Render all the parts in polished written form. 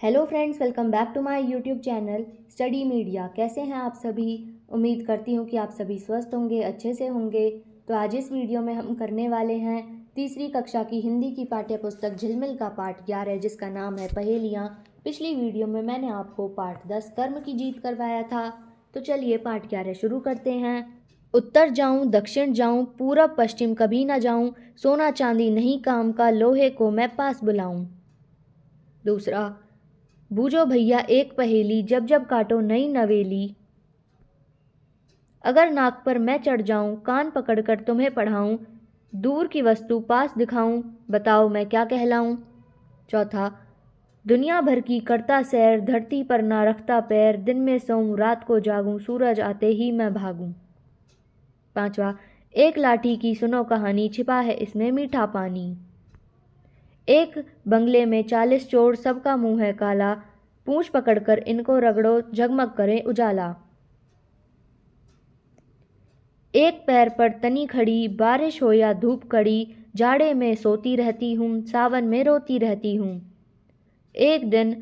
Hello friends, welcome back to my YouTube channel study media. कैसे हैं आप सभी? उम्मीद करती हूँ कि आप सभी स्वस्थ होंगे, अच्छे से होंगे। तो आज इस वीडियो में हम करने वाले हैं तीसरी कक्षा की हिंदी की पाठ्य पुस्तक झिलमिल का पाठ 11, जिसका नाम है पहेलियाँ। पिछली वीडियो में मैंने आपको पाठ 10 कर्म की जीत करवाया था। तो चलिए पाठ 11 शुरू करते हैं। उत्तर जाऊं, दक्षिण जाऊं, पूरब पश्चिम कभी ना जाऊं, सोना चांदी नहीं काम का, लोहे को मैं पास बुलाऊं। दूसरा, बूझो भैया एक पहेली, जब जब काटो नई नवेली। अगर नाक पर मैं चढ़ जाऊं, कान पकड़कर तुम्हें पढ़ाऊं, दूर की वस्तु पास दिखाऊं, बताओ मैं क्या कहलाऊं। चौथा, दुनिया भर की करता सैर, धरती पर ना रखता पैर, दिन में सोऊं रात को जागूं, सूरज आते ही मैं भागूं। पांचवा, एक लाठी की सुनो कहानी, छिपा है इसमें मीठा पानी। एक बंगले में 40 चोर, सबका मुंह है काला, पूंछ पकड़कर इनको रगड़ो, झगमग करे उजाला। एक पैर पर तनी खड़ी, बारिश हो या धूप कड़ी, जाड़े में सोती रहती हूँ, सावन में रोती रहती हूँ। एक दिन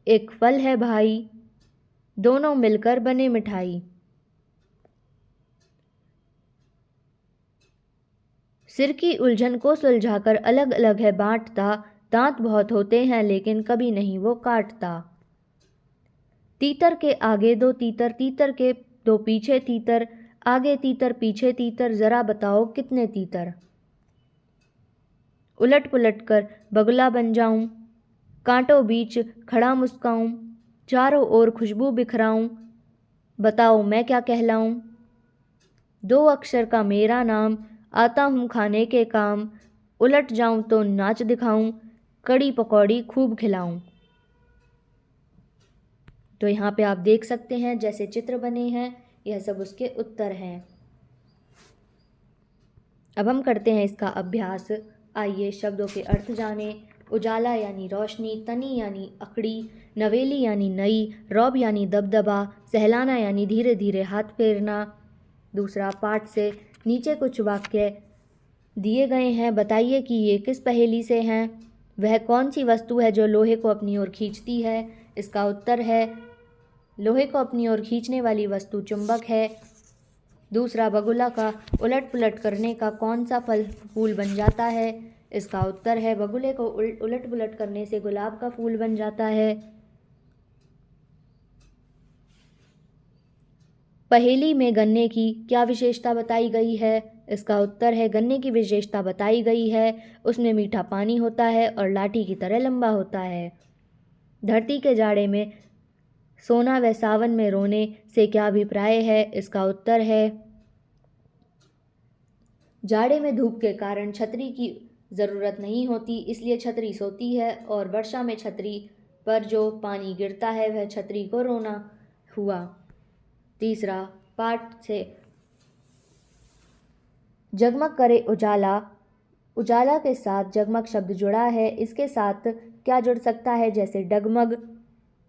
एक फल है भाई, दोनों मिलकर बने मिठाई। सिर की उलझन को सुलझाकर अलग अलग है बांटता, दांत बहुत होते हैं लेकिन कभी नहीं वो काटता। तीतर के आगे दो तीतर, तीतर के दो पीछे तीतर, आगे तीतर पीछे तीतर, जरा बताओ कितने तीतर। उलट पुलट कर बगुला बन जाऊं, कांटों बीच खड़ा मुस्काऊं, चारों ओर खुशबू बिखराऊं, बताओ मैं क्या कहलाऊं। 2 अक्षर का मेरा नाम, आता हूं खाने के काम, उलट जाऊं तो नाच दिखाऊं, कड़ी पकौड़ी खूब खिलाऊं। तो यहाँ पे आप देख सकते हैं जैसे चित्र बने हैं, यह सब उसके उत्तर हैं। अब हम करते हैं इसका अभ्यास। आइए शब्दों के अर्थ जानें। उजाला यानी रोशनी, तनी यानी अकड़ी, नवेली यानी नई, रौब यानी दबदबा, सहलाना यानी धीरे धीरे हाथ फेरना। दूसरा, पाठ से नीचे कुछ वाक्य दिए गए हैं, बताइए कि ये किस पहेली से हैं। वह कौन सी वस्तु है जो लोहे को अपनी ओर खींचती है? इसका उत्तर है लोहे को अपनी ओर खींचने वाली वस्तु चुंबक है। दूसरा, बगुला का उलट पुलट करने का कौन सा फल फूल बन जाता है? इसका उत्तर है बगुले को उलट पुलट करने से गुलाब का फूल बन जाता है। पहेली में गन्ने की क्या विशेषता बताई गई है? इसका उत्तर है गन्ने की विशेषता बताई गई है उसमें मीठा पानी होता है और लाठी की तरह लंबा होता है। धरती के जाड़े में सोना व सावन में रोने से क्या अभिप्राय है? इसका उत्तर है जाड़े में धूप के कारण छतरी की ज़रूरत नहीं होती, इसलिए छतरी सोती है, और वर्षा में छतरी पर जो पानी गिरता है वह छतरी को रोना हुआ। तीसरा, पाठ से जगमग करे उजाला, उजाला के साथ जगमग शब्द जुड़ा है, इसके साथ क्या जुड़ सकता है? जैसे डगमग,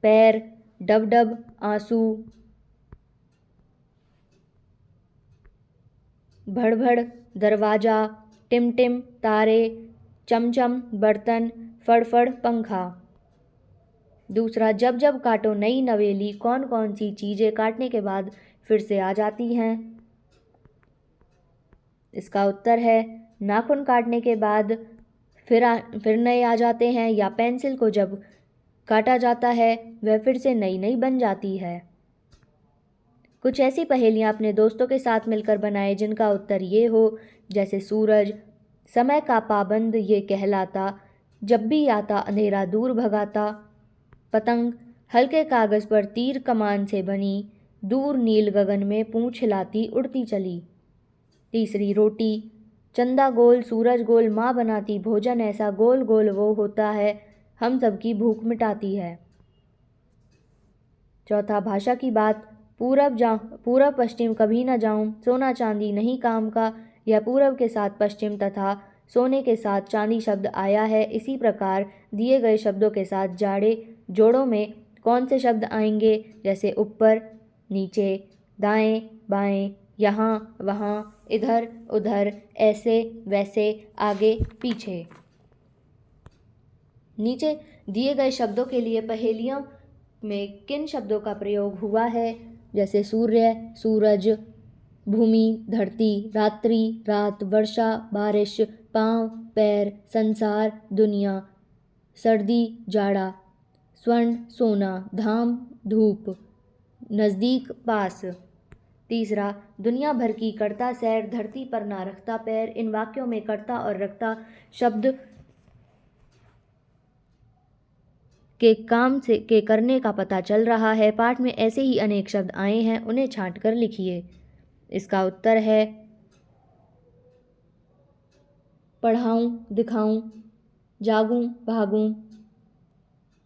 पैर, डबडब, आंसू, भड़भड़, दरवाजा, टिमटिम, तारे, चमचम, बर्तन, फड़फड़, पंखा। दूसरा, जब जब काटो नई नवेली, कौन कौन सी चीज़ें काटने के बाद फिर से आ जाती हैं? इसका उत्तर है नाखून काटने के बाद फिर नए आ जाते हैं, या पेंसिल को जब काटा जाता है वह फिर से नई नई बन जाती है। कुछ ऐसी पहेलियाँ अपने दोस्तों के साथ मिलकर बनाएं जिनका उत्तर ये हो, जैसे सूरज समय का पाबंद ये कहलाता, जब भी आता अंधेरा दूर भगाता। पतंग हल्के कागज़ पर तीर कमान से बनी, दूर नील गगन में पूंछ हिलाती उड़ती चली। तीसरी, रोटी चंदा गोल सूरज गोल, माँ बनाती भोजन ऐसा, गोल गोल वो होता है, हम सबकी भूख मिटाती है। चौथा, भाषा की बात, पूरब पश्चिम कभी न जाऊं, सोना चांदी नहीं काम का, यह पूरब के साथ पश्चिम तथा सोने के साथ चांदी शब्द आया है। इसी प्रकार दिए गए शब्दों के साथ जाड़े जोड़ों में कौन से शब्द आएंगे? जैसे ऊपर, नीचे, दाएं, बाएं, यहाँ, वहाँ, इधर, उधर, ऐसे, वैसे, आगे, पीछे। नीचे दिए गए शब्दों के लिए पहेलियों में किन शब्दों का प्रयोग हुआ है, जैसे सूर्य, सूरज, भूमि, धरती, रात्रि, रात, वर्षा, बारिश, पाँव, पैर, संसार, दुनिया, सर्दी, जाड़ा, स्वर्ण, सोना, धाम, धूप, नज़दीक, पास। तीसरा, दुनिया भर की करता सैर, धरती पर ना रखता पैर। इन वाक्यों में करता और रखता शब्द के काम से के करने का पता चल रहा है। पाठ में ऐसे ही अनेक शब्द आए हैं, उन्हें छांट कर लिखिए। इसका उत्तर है पढ़ाऊं, दिखाऊं, जागूं, भागूं,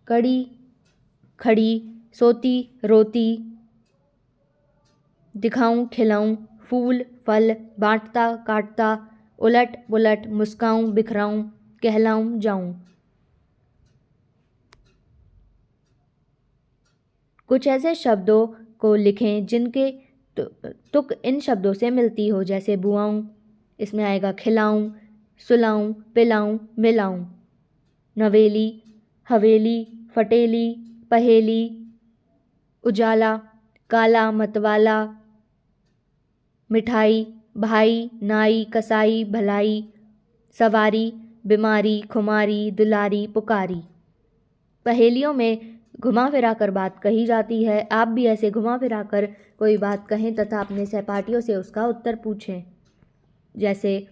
कड़ी, खड़ी, सोती, रोती, दिखाऊं, खिलाऊं, फूल, फल, बांटता, काटता, उलट पुलट, मुस्काऊं, बिखराऊं, कहलाऊं, जाऊं। कुछ ऐसे शब्दों को लिखें जिनके तुक इन शब्दों से मिलती हो, जैसे बुआऊं, इसमें आएगा खिलाऊं, सुलाऊं, पिलाऊं, मिलाऊं। नवेली, हवेली, फटेली, पहेली, उजाला, काला, मतवाला, मिठाई, भाई, नाई, कसाई, भलाई, सवारी, बीमारी, खुमारी, दुलारी, पुकारी। पहेलियों में घुमा फिरा कर बात कही जाती है। आप भी ऐसे घुमा फिरा कर कोई बात कहें तथा अपने सहपाठियों से उसका उत्तर पूछें, जैसे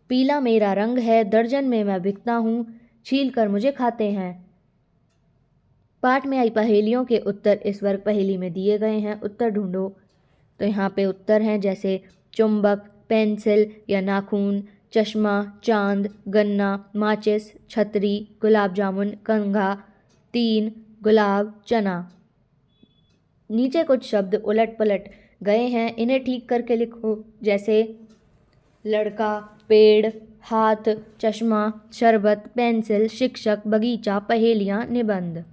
पीला मेरा रंग है, दर्जन में मैं बिकता हूँ, छील कर मुझे खाते हैं। पाठ में आई पहेलियों के उत्तर इस वर्ग पहेली में दिए गए हैं, उत्तर ढूंढो। तो यहाँ पे उत्तर हैं, जैसे चुंबक, पेंसिल या नाखून, चश्मा, चांद, गन्ना, माचिस, छतरी, गुलाब जामुन, कंघा, 3, गुलाब, चना। नीचे कुछ शब्द उलट पलट गए हैं, इन्हें ठीक करके लिखो, जैसे लड़का, पेड़, हाथ, चश्मा, शरबत, पेंसिल, शिक्षक, बगीचा, पहेलियाँ, निबंध।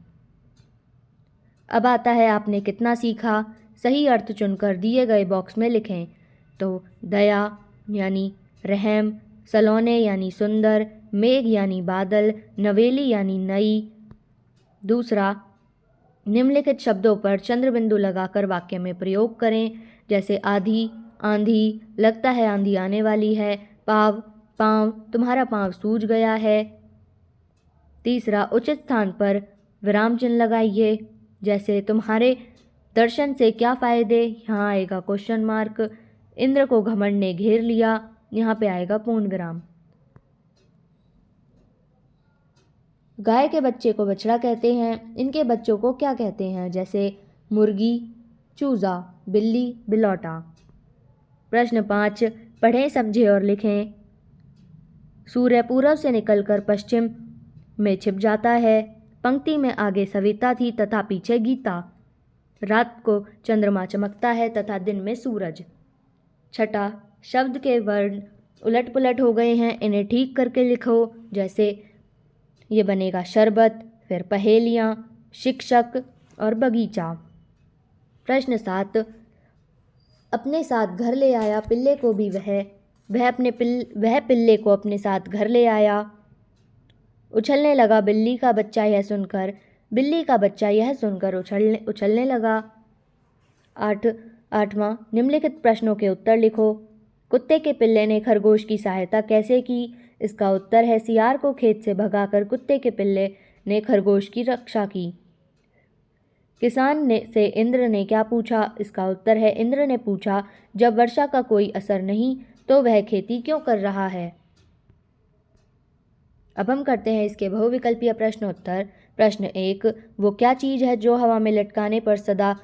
अब आता है आपने कितना सीखा। सही अर्थ चुनकर दिए गए बॉक्स में लिखें। तो दया यानी रहम, सलोने यानी सुंदर, मेघ यानी बादल, नवेली यानी नई। दूसरा, निम्नलिखित शब्दों पर चंद्र बिंदु लगाकर वाक्य में प्रयोग करें, जैसे आधी, आंधी, लगता है आंधी आने वाली है, पाँव, पाँव, तुम्हारा पाँव सूज गया है। तीसरा, उचित स्थान पर विराम चिन्ह लगाइए, जैसे तुम्हारे दर्शन से क्या फ़ायदे, यहाँ आएगा क्वेश्चन मार्क। इंद्र को घमंड ने घेर लिया, यहाँ पे आएगा पूर्ण विराम। गाय के बच्चे को बछड़ा कहते हैं, इनके बच्चों को क्या कहते हैं, जैसे मुर्गी, चूज़ा, बिल्ली, बिलौटा। प्रश्न 5, पढ़ें, समझें और लिखें। सूर्य पूरब से निकलकर पश्चिम में छिप जाता है। पंक्ति में आगे सविता थी तथा पीछे गीता। रात को चंद्रमा चमकता है तथा दिन में सूरज। छठा, शब्द के वर्ण उलट पुलट हो गए हैं, इन्हें ठीक करके लिखो, जैसे ये बनेगा शरबत, फिर पहेलियाँ, शिक्षक और बगीचा। प्रश्न 7, अपने साथ घर ले आया पिल्ले को भी वह पिल्ले को अपने साथ घर ले आया। उछलने लगा बिल्ली का बच्चा यह सुनकर, बिल्ली का बच्चा यह सुनकर उछलने लगा। 8वां, निम्नलिखित प्रश्नों के उत्तर लिखो। कुत्ते के पिल्ले ने खरगोश की सहायता कैसे की? इसका उत्तर है सियार को खेत से भगाकर कुत्ते के पिल्ले ने खरगोश की रक्षा की। किसान से इंद्र ने क्या पूछा? इसका उत्तर है इंद्र ने पूछा, जब वर्षा का कोई असर नहीं तो वह खेती क्यों कर रहा है? अब हम करते हैं इसके बहुविकल्पीय प्रश्नोत्तर। प्रश्न 1, वो क्या चीज़ है जो हवा में लटकाने पर सदा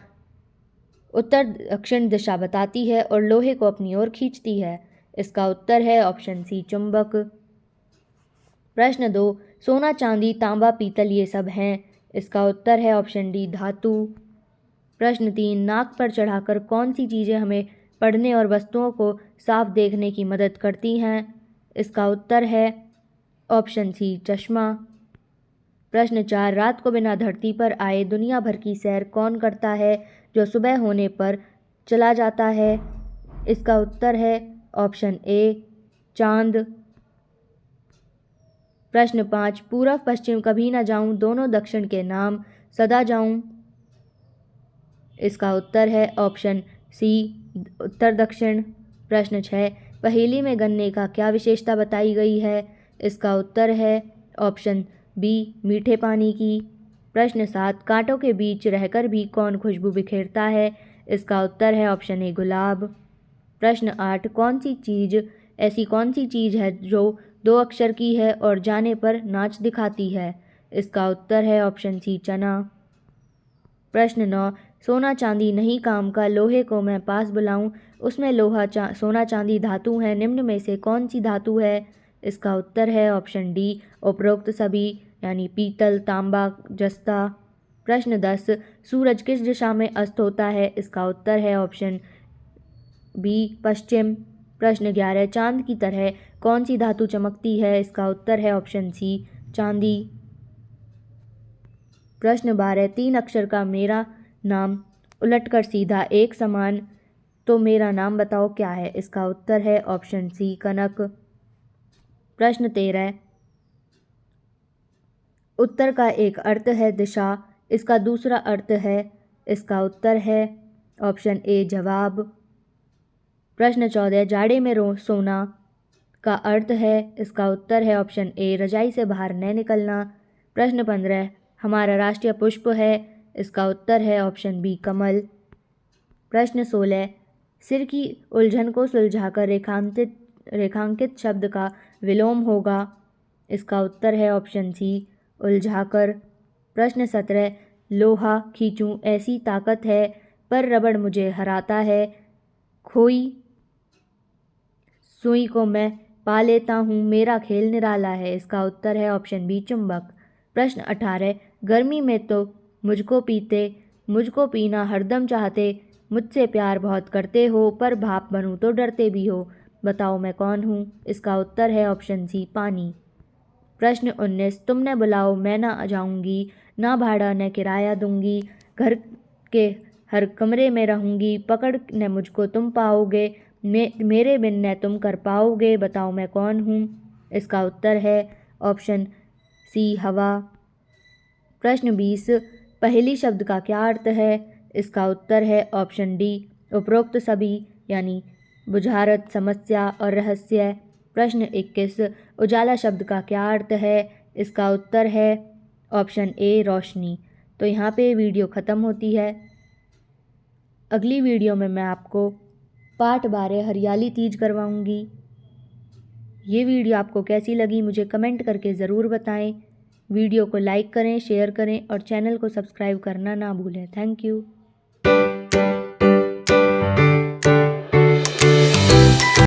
उत्तर दक्षिण दिशा बताती है और लोहे को अपनी ओर खींचती है? इसका उत्तर है ऑप्शन सी, चुंबक। प्रश्न 2, सोना, चांदी, तांबा, पीतल ये सब हैं। इसका उत्तर है ऑप्शन डी, धातु। प्रश्न 3, नाक पर चढ़ाकर कौन सी चीज़ें हमें पढ़ने और वस्तुओं को साफ देखने की मदद करती हैं? इसका उत्तर है ऑप्शन सी, चश्मा। प्रश्न 4, रात को बिना धरती पर आए दुनिया भर की सैर कौन करता है जो सुबह होने पर चला जाता है? इसका उत्तर है ऑप्शन ए, चांद। प्रश्न 5, पूर्व पश्चिम कभी न जाऊं, दोनों दक्षिण के नाम सदा जाऊं। इसका उत्तर है ऑप्शन सी, उत्तर दक्षिण। प्रश्न 6, पहेली में गन्ने का क्या विशेषता बताई गई है। इसका उत्तर है ऑप्शन बी, मीठे पानी की। प्रश्न 7, कांटों के बीच रहकर भी कौन खुशबू बिखेरता है। इसका उत्तर है ऑप्शन ए, गुलाब। प्रश्न 8, ऐसी कौन सी चीज़ है जो 2 अक्षर की है और जाने पर नाच दिखाती है। इसका उत्तर है ऑप्शन सी, चना। प्रश्न 9, सोना चांदी नहीं काम का, लोहे को मैं पास बुलाऊं, उसमें सोना चांदी धातु है, निम्न में से कौन सी धातु है। इसका उत्तर है ऑप्शन डी, उपरोक्त सभी, यानी पीतल, तांबा, जस्ता। प्रश्न 10, सूरज किस दिशा में अस्त होता है। इसका उत्तर है ऑप्शन बी, पश्चिम। प्रश्न 11, चांद की तरह कौन सी धातु चमकती है। इसका उत्तर है ऑप्शन सी, चांदी। प्रश्न 12, 3 अक्षर का मेरा नाम उलटकर सीधा एक समान, तो मेरा नाम बताओ क्या है। इसका उत्तर है ऑप्शन सी, कनक। प्रश्न 13, उत्तर का एक अर्थ है दिशा, इसका दूसरा अर्थ है। इसका उत्तर है ऑप्शन ए, जवाब। प्रश्न 14, जाड़े में सोना का अर्थ है। इसका उत्तर है ऑप्शन ए, रजाई से बाहर न निकलना। प्रश्न 15, हमारा राष्ट्रीय पुष्प है। इसका उत्तर है ऑप्शन बी, कमल। प्रश्न 16, सिर की उलझन को सुलझाकर रेखांकित शब्द का विलोम होगा। इसका उत्तर है ऑप्शन सी, उलझाकर। प्रश्न 17, लोहा खींचूं ऐसी ताकत है, पर रबड़ मुझे हराता है, खोई सुई को मैं पा लेता हूँ, मेरा खेल निराला है। इसका उत्तर है ऑप्शन बी, चुंबक। प्रश्न 18, गर्मी में तो मुझको पीना हरदम चाहते, मुझसे प्यार बहुत करते हो, पर भाप बनूं तो डरते भी हो, बताओ मैं कौन हूँ। इसका उत्तर है ऑप्शन सी, पानी। प्रश्न 19, तुमने बुलाओ मैं ना जाऊंगी, ना भाड़ा न किराया दूंगी, घर के हर कमरे में रहूंगी, पकड़ न मुझको तुम पाओगे, मेरे बिन न तुम कर पाओगे, बताओ मैं कौन हूँ। इसका उत्तर है ऑप्शन सी, हवा। प्रश्न 20, पहली शब्द का क्या अर्थ है। इसका उत्तर है ऑप्शन डी, उपरोक्त सभी, यानी बुझारत, समस्या और रहस्य। प्रश्न 21, उजाला शब्द का क्या अर्थ है। इसका उत्तर है ऑप्शन ए, रोशनी। तो यहाँ पे वीडियो ख़त्म होती है। अगली वीडियो में मैं आपको पाठ 12 हरियाली तीज करवाऊँगी। ये वीडियो आपको कैसी लगी मुझे कमेंट करके ज़रूर बताएं। वीडियो को लाइक करें, शेयर करें और चैनल को सब्सक्राइब करना ना भूलें। Thank you.